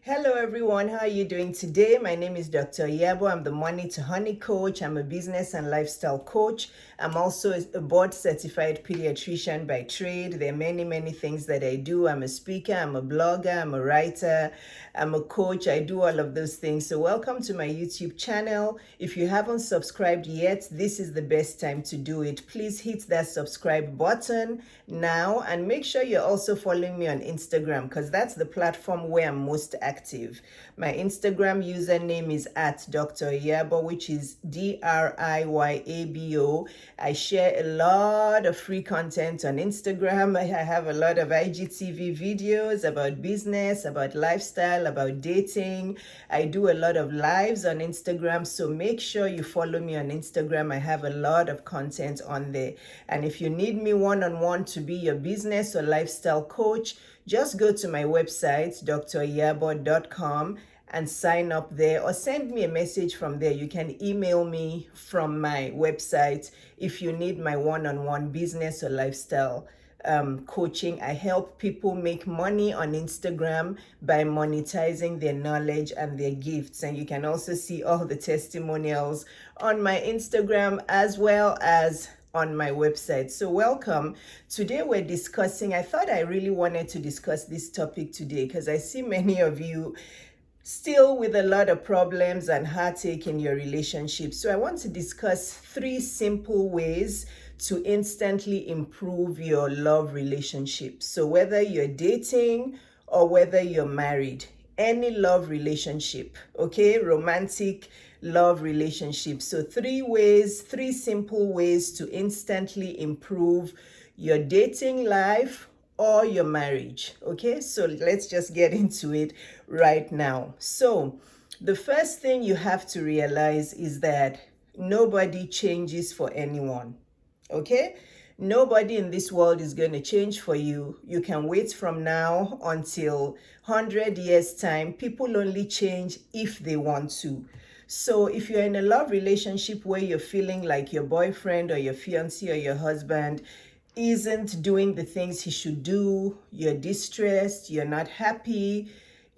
Hello everyone, how are you doing today? My name is Dr. Iyabo. I'm the Money to Honey coach. I'm a business and lifestyle coach. I'm also a board certified pediatrician by trade. There are many things that I do. I'm a speaker, I'm a blogger, I'm a writer, I'm a coach. I do all of those things. So welcome to my YouTube channel. If you haven't subscribed yet, this is the best time to do it. Please hit that subscribe button now and make sure you're also following me on Instagram because that's the platform where I'm most active. My Instagram username is at Dr. Iyabo, which is DRIYABO. I share a lot of free content on Instagram. I have a lot of IGTV videos about business, about lifestyle, about dating. I do a lot of lives on Instagram, so make sure you follow me on Instagram. I have a lot of content on there. And if you need me one-on-one to be your business or lifestyle coach, just go to my website, driyabo.com, and sign up there or send me a message from there. You can email me from my website if you need my one-on-one business or lifestyle coaching. I help people make money on Instagram by monetizing their knowledge and their gifts. And you can also see all the testimonials on my Instagram as well as on my website. So welcome. Today we're discussing, I thought I really wanted to discuss this topic today because I see many of you still with a lot of problems and heartache in your relationship. So I want to discuss 3 simple ways to instantly improve your love relationship. So whether you're dating or whether you're married, any love relationship, okay, romantic love relationship. So 3 simple ways to instantly improve your dating life or your marriage. Okay, so let's just get into it right now. So the first thing you have to realize is that nobody changes for anyone. Okay, nobody in this world is going to change for you. You can wait from now until 100 years time. People only change if they want to. So if you're in a love relationship where you're feeling like your boyfriend or your fiancé or your husband isn't doing the things he should do, you're distressed, you're not happy,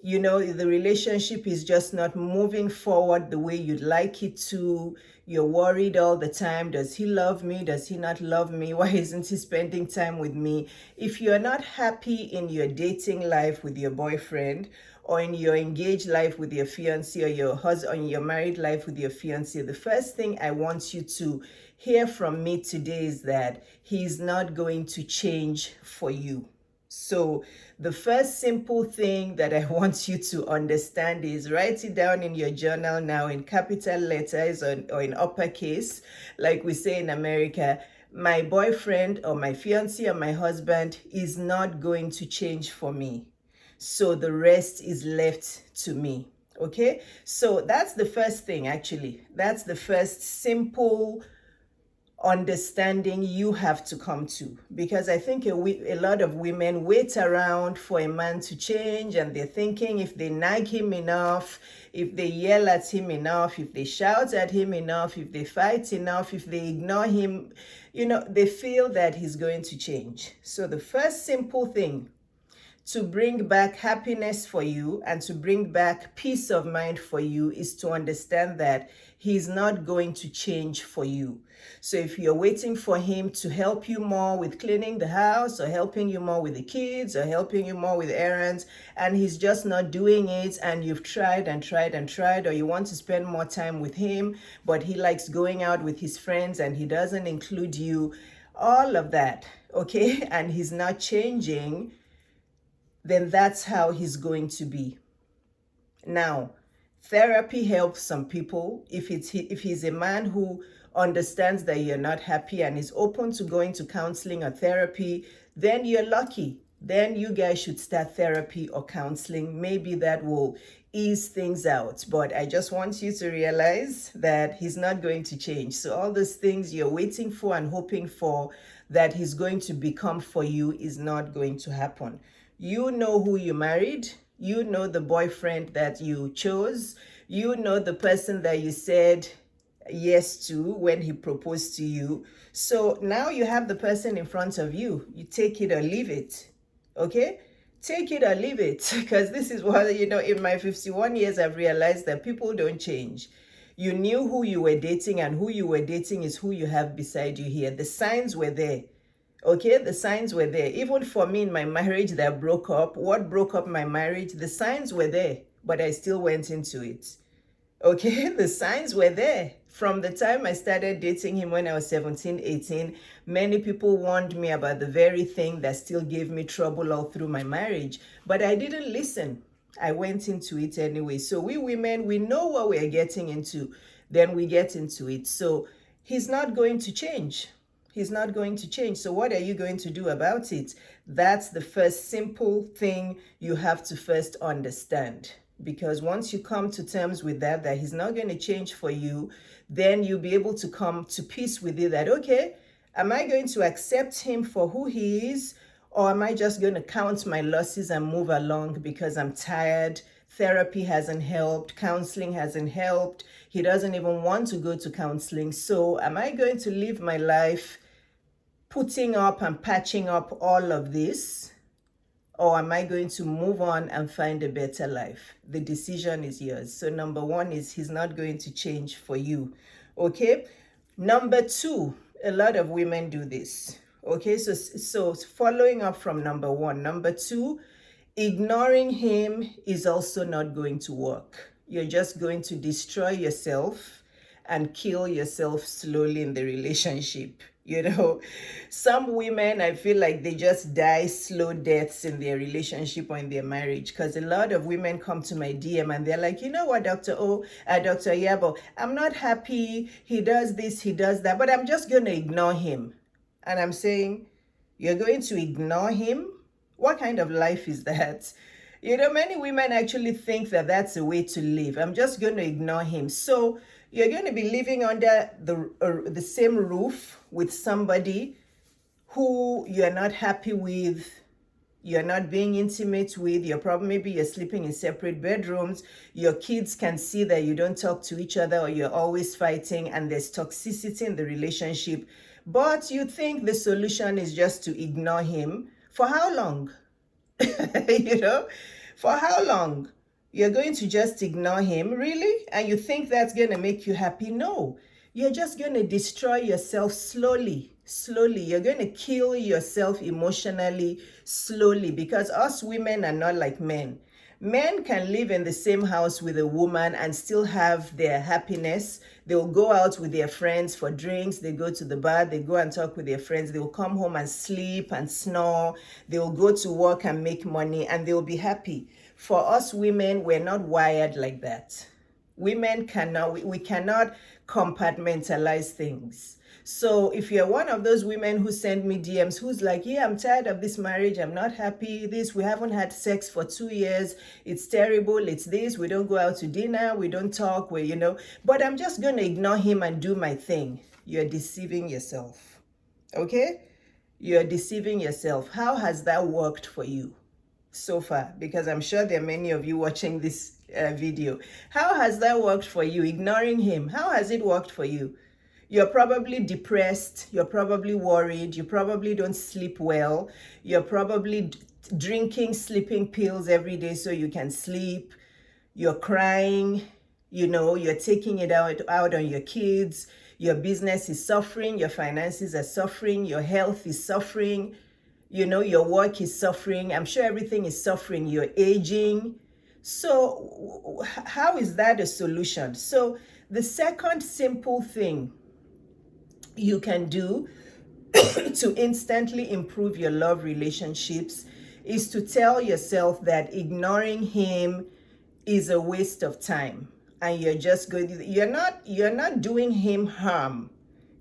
the relationship is just not moving forward the way you'd like it to, you're worried all the time, does he love me, does he not love me, why isn't he spending time with me? If you're not happy in your dating life with your boyfriend, or in your engaged life with your fiancé, or your husband, or your married life with your fiancé, the first thing I want you to hear from me today is that he's not going to change for you. So the first simple thing that I want you to understand is write it down in your journal now in capital letters or in uppercase, like we say in America. My boyfriend or my fiancé or my husband is not going to change for me. So the rest is left to me. Okay? So that's the first thing, actually. That's the first simple understanding you have to come to, because I think a lot of women wait around for a man to change, and they're thinking if they nag him enough, if they yell at him enough, if they shout at him enough, if they fight enough, if they ignore him, they feel that he's going to change. So the first simple thing to bring back happiness for you and to bring back peace of mind for you is to understand that he's not going to change for you. So if you're waiting for him to help you more with cleaning the house, or helping you more with the kids, or helping you more with errands, and he's just not doing it, and you've tried and tried and tried, or you want to spend more time with him, but he likes going out with his friends and he doesn't include you, all of that, okay, and he's not changing, then that's how he's going to be. Now, therapy helps some people. If he's a man who understands that you're not happy and is open to going to counseling or therapy, then you're lucky. Then you guys should start therapy or counseling. Maybe that will ease things out. But I just want you to realize that he's not going to change. So all those things you're waiting for and hoping for that he's going to become for you is not going to happen. You know who you married. You know the boyfriend that you chose. You know the person that you said yes to when he proposed to you. So now you have the person in front of you. You take it or leave it. Okay? Take it or leave it. Because this is what, in my 51 years, I've realized that people don't change. You knew who you were dating, and who you were dating is who you have beside you here. The signs were there. Okay, the signs were there. Even for me in my marriage that broke up, what broke up my marriage, the signs were there, but I still went into it. Okay, the signs were there. From the time I started dating him when I was 17, 18, many people warned me about the very thing that still gave me trouble all through my marriage. But I didn't listen. I went into it anyway. So we women, we know what we are getting into. Then we get into it. So he's not going to change. He's not going to change. So what are you going to do about it? That's the first simple thing you have to first understand. Because once you come to terms with that he's not going to change for you, then you'll be able to come to peace with it that, okay, am I going to accept him for who he is? Or am I just going to count my losses and move along because I'm tired? Therapy hasn't helped. Counseling hasn't helped. He doesn't even want to go to counseling. So am I going to live my life putting up and patching up all of this? Or am I going to move on and find a better life? The decision is yours. So number one is he's not going to change for you. Okay. Number two, a lot of women do this. Okay. So following up from number one, number two, ignoring him is also not going to work. You're just going to destroy yourself and kill yourself slowly in the relationship. Some women, I feel like they just die slow deaths in their relationship or in their marriage, because a lot of women come to my DM and they're like, you know what, Dr. Iyabo, I'm not happy. He does this, he does that, but I'm just going to ignore him. And I'm saying, you're going to ignore him? What kind of life is that? Many women actually think that that's a way to live. I'm just going to ignore him. So you're going to be living under the same roof with somebody who you're not happy with, you're not being intimate with, maybe you're sleeping in separate bedrooms, your kids can see that you don't talk to each other or you're always fighting and there's toxicity in the relationship. But you think the solution is just to ignore him. For how long? For how long? You're going to just ignore him, really? And you think that's going to make you happy? No. You're just going to destroy yourself slowly. Slowly. You're going to kill yourself emotionally slowly, because us women are not like men. Men can live in the same house with a woman and still have their happiness. They'll go out with their friends for drinks. They go to the bar. They go and talk with their friends. They'll come home and sleep and snore. They'll go to work and make money and they'll be happy. For us women, we're not wired like that. Women cannot, we cannot compartmentalize things. So if you're one of those women who send me DMs, who's like, yeah, I'm tired of this marriage, I'm not happy, we haven't had sex for 2 years, it's terrible, it's this, we don't go out to dinner, we don't talk, but I'm just going to ignore him and do my thing. You're deceiving yourself. Okay? You're deceiving yourself. How has that worked for you so far? Because I'm sure there are many of you watching this video. How has that worked for you? Ignoring him. How has it worked for you? You're probably depressed. You're probably worried. You probably don't sleep well. You're probably drinking sleeping pills every day so you can sleep. You're crying. You're taking it out on your kids. Your business is suffering. Your finances are suffering. Your health is suffering. Your work is suffering. I'm sure everything is suffering. You're aging. So how is that a solution? So the second simple thing you can do to instantly improve your love relationships is to tell yourself that ignoring him is a waste of time, and you're not doing him harm.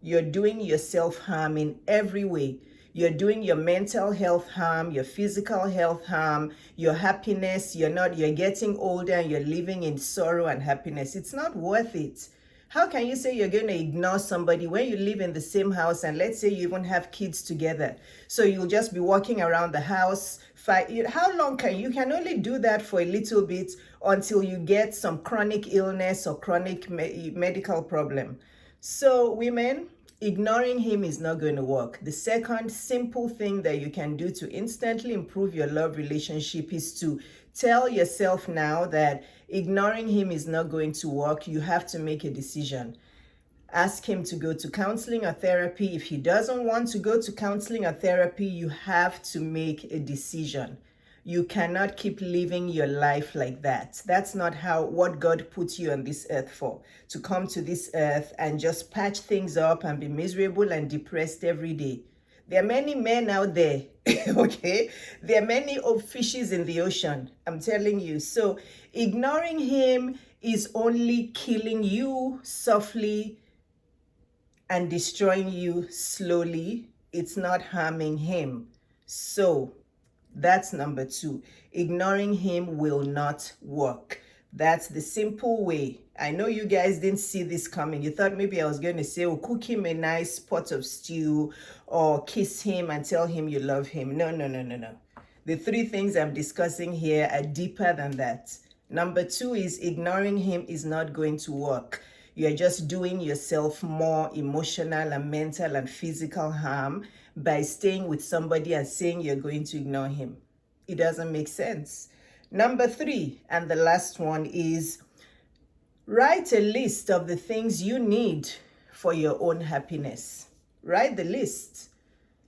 You're doing yourself harm in every way. You're doing your mental health harm, your physical health harm, your happiness. You're getting older and you're living in sorrow and happiness. It's not worth it. How can you say you're going to ignore somebody when you live in the same house and let's say you even have kids together? So you'll just be walking around the house. How long you can only do that for a little bit until you get some chronic illness or chronic medical problem. So women, ignoring him is not going to work. The second simple thing that you can do to instantly improve your love relationship is to tell yourself now that ignoring him is not going to work. You have to make a decision. Ask him to go to counseling or therapy. If he doesn't want to go to counseling or therapy, you have to make a decision. You cannot keep living your life like that. That's not what God put you on this earth for, to come to this earth and just patch things up and be miserable and depressed every day. There are many men out there, okay? There are many fishes in the ocean, I'm telling you. So ignoring him is only killing you softly and destroying you slowly. It's not harming him. So that's number 2. Ignoring him will not work. That's the simple way. I know you guys didn't see this coming. You thought maybe I was going to say, oh, cook him a nice pot of stew or kiss him and tell him you love him. No. The 3 things I'm discussing here are deeper than that. Number 2 is ignoring him is not going to work. You're just doing yourself more emotional and mental and physical harm by staying with somebody and saying you're going to ignore him. It doesn't make sense. Number 3, and the last one, is write a list of the things you need for your own happiness. Write the list.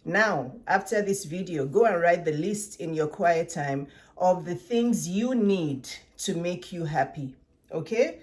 Now, after this video, go and write the list in your quiet time of the things you need to make you happy. Okay?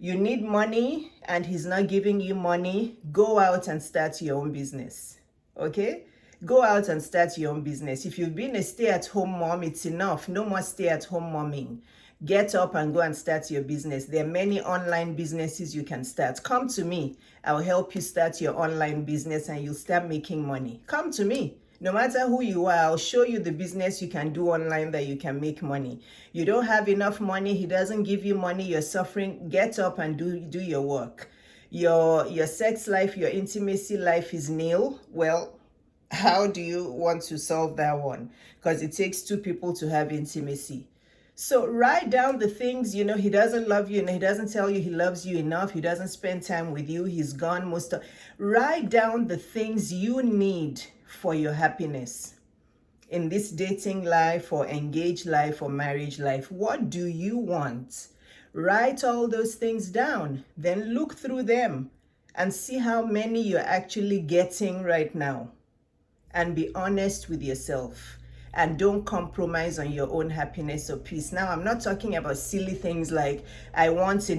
You need money and he's not giving you money. Go out and start your own business. Okay? Go out and start your own business. If you've been a stay-at-home mom, it's enough. No more stay-at-home momming. Get up and go and start your business. There are many online businesses you can start. Come to me. I'll help you start your online business and you'll start making money. Come to me. No matter who you are, I'll show you the business you can do online that you can make money. You don't have enough money, he doesn't give you money, you're suffering. Get up and do your work. Your sex life, your intimacy life is nil. Well, how do you want to solve that one? Because it takes 2 people to have intimacy. So write down the things, he doesn't love you and he doesn't tell you he loves you enough. He doesn't spend time with you. He's gone most of. Write down the things you need for your happiness in this dating life or engaged life or marriage life. What do you want? Write all those things down. Then look through them and see how many you're actually getting right now. And be honest with yourself. And don't compromise on your own happiness or peace. Now, I'm not talking about silly things like I want a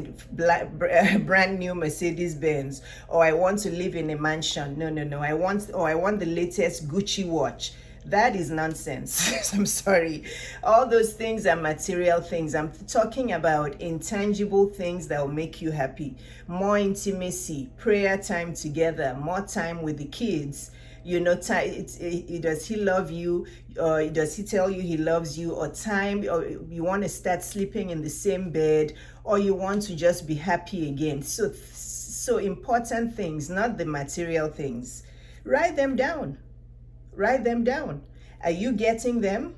brand new Mercedes Benz, or I want to live in a mansion. No. I want the latest Gucci watch. That is nonsense. I'm sorry. All those things are material things. I'm talking about intangible things that will make you happy. More intimacy, prayer time together, more time with the kids. Does he love you, or does he tell you he loves you, or time, or you want to start sleeping in the same bed, or you want to just be happy again. So important things, not the material things. Write them down. Are you getting them?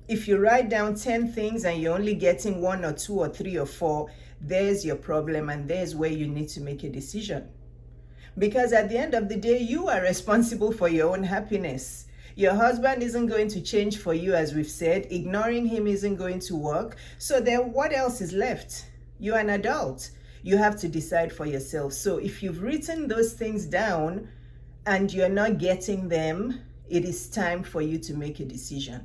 If you write down 10 things and you're only getting 1 or 2 or 3 or 4, there's your problem, and there's where you need to make a decision. Because at the end of the day, you are responsible for your own happiness. Your husband isn't going to change for you, as we've said. Ignoring him isn't going to work. So then what else is left? You're an adult. You have to decide for yourself. So if you've written those things down and you're not getting them, it is time for you to make a decision.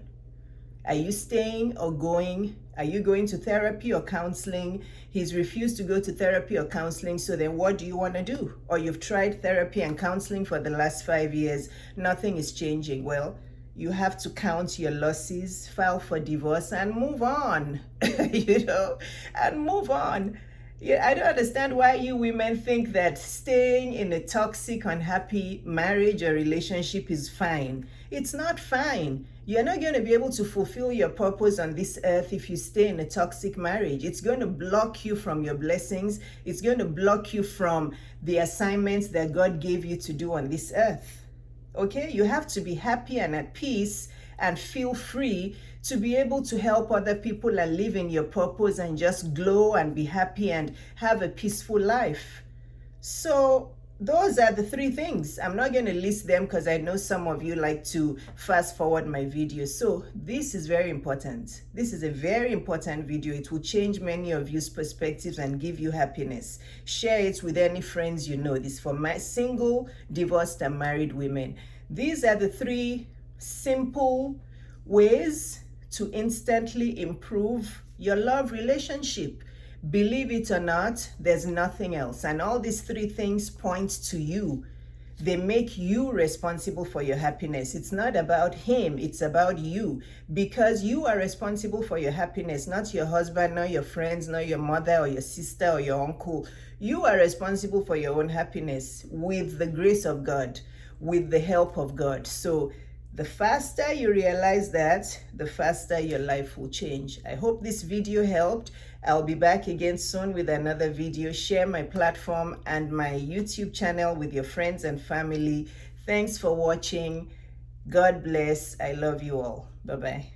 Are you staying or going? Are you going to therapy or counseling? He's refused to go to therapy or counseling, so then what do you want to do? Or you've tried therapy and counseling for the last 5 years, nothing is changing. Well, you have to count your losses, file for divorce, and move on, and move on. Yeah, I don't understand why you women think that staying in a toxic, unhappy marriage or relationship is fine. It's not fine. You're not going to be able to fulfill your purpose on this earth if you stay in a toxic marriage. It's going to block you from your blessings. It's going to block you from the assignments that God gave you to do on this earth. Okay? You have to be happy and at peace and feel free to be able to help other people and live in your purpose and just glow and be happy and have a peaceful life. So those are the three things. I'm not going to list them because I know some of you like to fast forward my videos. So this is very important. This is a very important video. It will change many of you's perspectives and give you happiness. Share it with any friends you know. This is for my single, divorced, and married women. These are the three simple ways to instantly improve your love relationship. Believe it or not, there's nothing else. And all these three things point to you. They make you responsible for your happiness. It's not about him, it's about you. Because you are responsible for your happiness, not your husband, not your friends, not your mother or your sister or your uncle. You are responsible for your own happiness with the grace of God, with the help of God. So the faster you realize that, the faster your life will change. I hope this video helped. I'll be back again soon with another video. Share my platform and my YouTube channel with your friends and family. Thanks for watching. God bless. I love you all. Bye-bye.